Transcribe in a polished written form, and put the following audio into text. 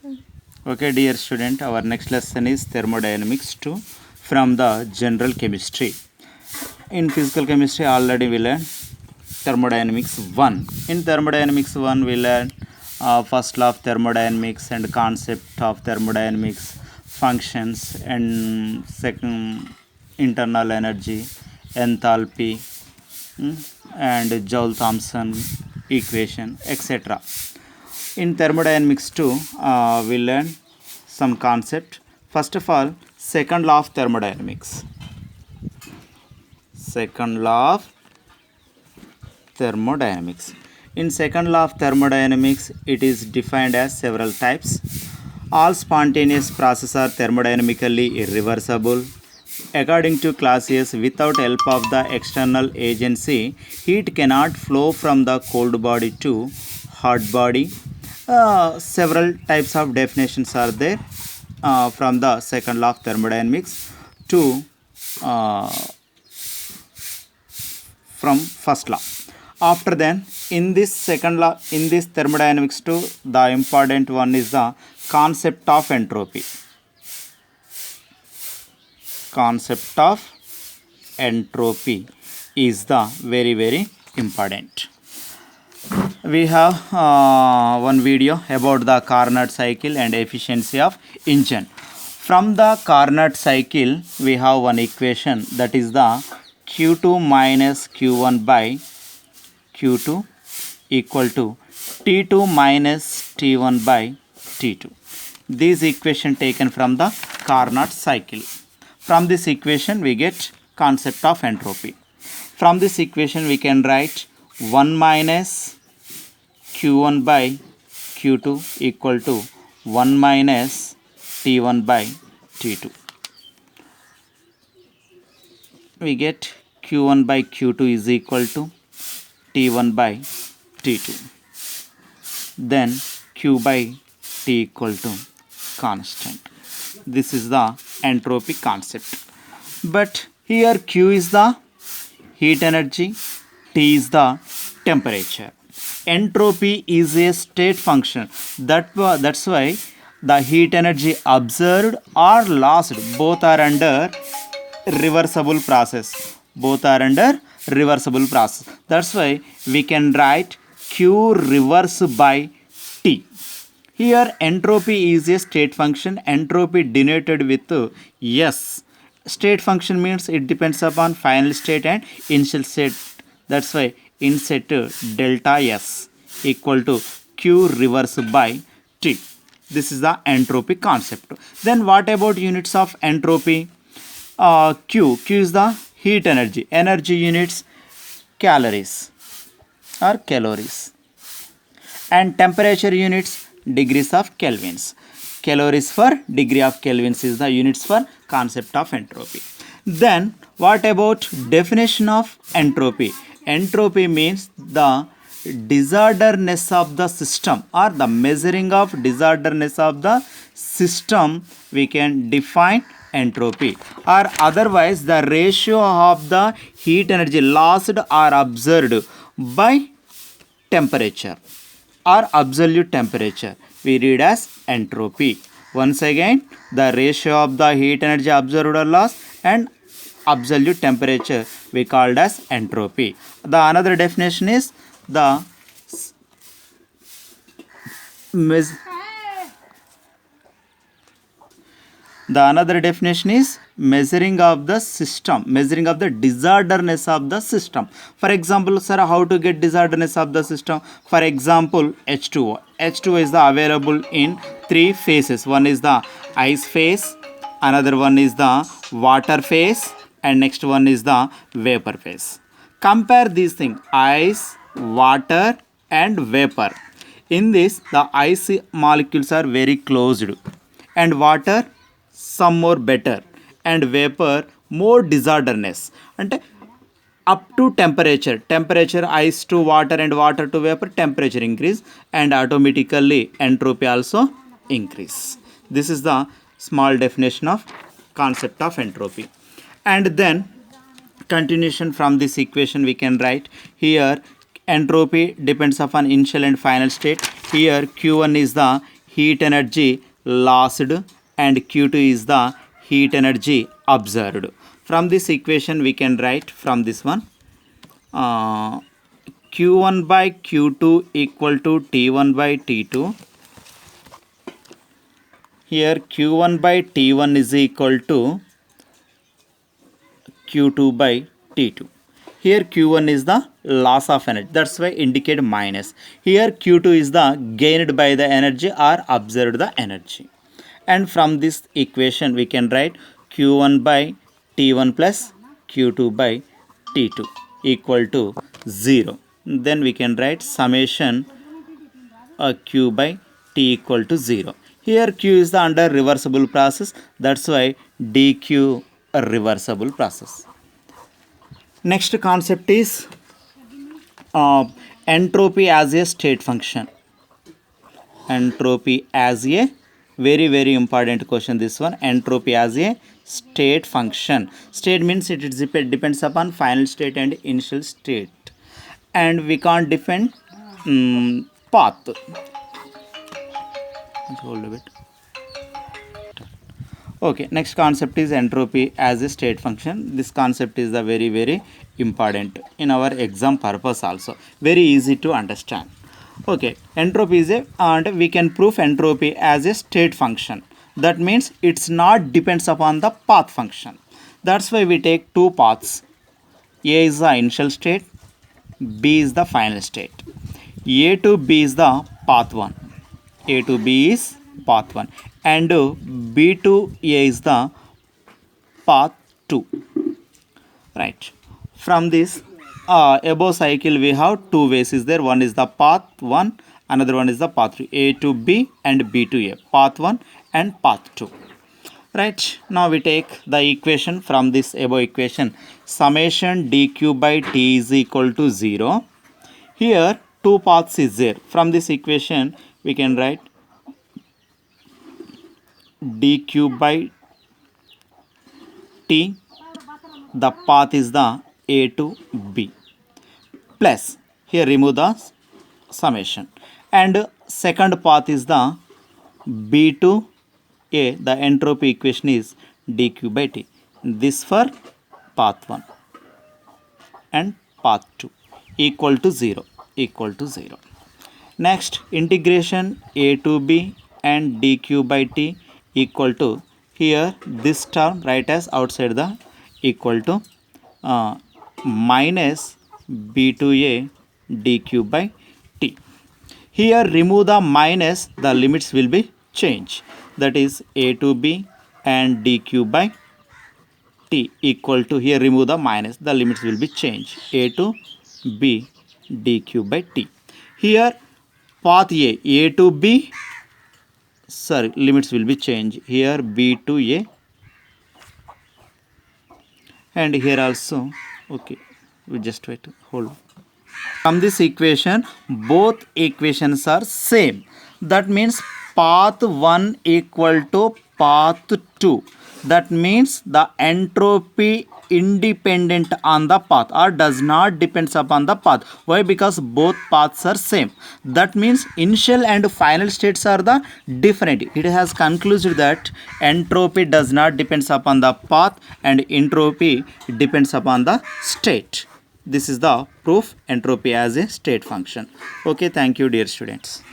Okay, dear student, our next lesson is thermodynamics 2 from the general chemistry. In physical chemistry, already we learned thermodynamics 1. In thermodynamics 1, we learned first law of thermodynamics and concept of thermodynamics, functions, and second internal energy, enthalpy, and Joule-Thomson equation, etc. In thermodynamics too, we learn some concept. First of all, second law of thermodynamics. Second law of thermodynamics. In second law of thermodynamics, it is defined as several types. All spontaneous processes are thermodynamically irreversible. According to Clausius, without help of the external agency, heat cannot flow from the cold body to hot body. Several types of definitions are there from the second law of thermodynamics to from first law. After then, in this second law, in this thermodynamics too, the important one is the concept of entropy. Concept of entropy is the very important. We have one video about the Carnot cycle and efficiency of engine. From the Carnot cycle, we have one equation, that is the Q2 minus Q1 by Q2 equal to T2 minus T1 by T2. This equation taken from the Carnot cycle. From this equation, we get concept of entropy. From this equation, we can write 1 minus Q1 by Q2 equal to 1 minus T1 by T2. We get Q1 by Q2 is equal to T1 by T2. Then Q by T equal to constant. This is the entropy concept. But here Q is the heat energy, T is the temperature. Entropy is a state function. That's why the heat energy observed or lost both are under reversible process. Both are under reversible process. That's why we can write Q reverse by T. Here entropy is a state function. Entropy denoted with S. State function means it depends upon final state and initial state. That's why in set delta S equal to Q reverse by T. This is the entropy concept. Then what about units of entropy? Q is the heat energy. Energy units calories or calories. And temperature units degrees of kelvins. Calories for degree of kelvins is the units for concept of entropy. Then what about definition of entropy? Entropy means the disorderness of the system or the measuring of disorderness of the system. We can define entropy, or otherwise the ratio of the heat energy lost or observed by temperature or absolute temperature we read as entropy. Once again, the ratio of the heat energy observed or lost and absolute temperature we called as entropy. The another definition is the another definition is measuring of the system, measuring of the disorderness of the system. For example, sir, how to get disorderness of the system? For example, H2O. H2O is the available in three phases. One is the ice phase, another one is the water phase, and next one is the vapor phase. Compare these things, ice, water and vapor. In this, the ice molecules are very closed and water some more better and vapor more disorderness. And up to temperature ice to water and water to vapor, temperature increase and automatically entropy also increase. This is the small definition of concept of entropy. And then continuation from this equation we can write here entropy depends upon initial and final state. Here Q1 is the heat energy lost and Q2 is the heat energy observed. From this equation we can write from this one Q1 by Q2 equal to T1 by T2. Here Q1 by T1 is equal to Q2 by T2. Here Q1 is the loss of energy, that's why indicate minus. Here Q2 is the gained by the energy or observed the energy. And from this equation we can write Q1 by T1 plus Q2 by T2 equal to 0. Then we can write summation Q by T equal to 0. Here Q is the under reversible process, that's why dQ a reversible process. Next concept is entropy as a state function. Entropy as a very important question, this one. Entropy as a state function. State means it depends upon final state and initial state, and we can't define path. Hold a bit. Okay, next concept is entropy as a state function. This concept is the very important in our exam purpose also. Very easy to understand. Okay, entropy is a, and we can prove entropy as a state function. That means it's not depends upon the path function. That's why we take two paths. A is the initial state, B is the final state. A to B is the path 1. A to B is path 1. And B to A is the path 2. Right. From this above cycle we have two ways is there. One is the path 1, another one is the path 2. A to B and B to A. Path 1 and path 2. Right. Now we take the equation from this above equation. Summation dQ by T is equal to 0. Here two paths is there. From this equation we can write dQ by T, the path is the A to B, plus here remove the summation, and second path is the B to A. The entropy equation is dQ by T. This for path 1 and path 2 equal to 0. Next, integration A to B and dQ by T equal to, here this term write as outside the equal to minus B to A dQ by T. Here remove the minus, the limits will be changed. That is A to B and dQ by T equal to, here remove the minus, the limits will be changed. A to B dQ by T. Here path A to B, sorry, limits will be changed. Here B to A, and here also. Okay, we just wait, hold on. From this equation both equations are same. That means path 1 equal to path 2. That means the entropy independent on the path or does not depends upon the path. Why? Because both paths are same. That means initial and final states are the different. It has concluded that entropy does not depends upon the path and entropy depends upon the state. This is the proof entropy as a state function. Okay, thank you dear students.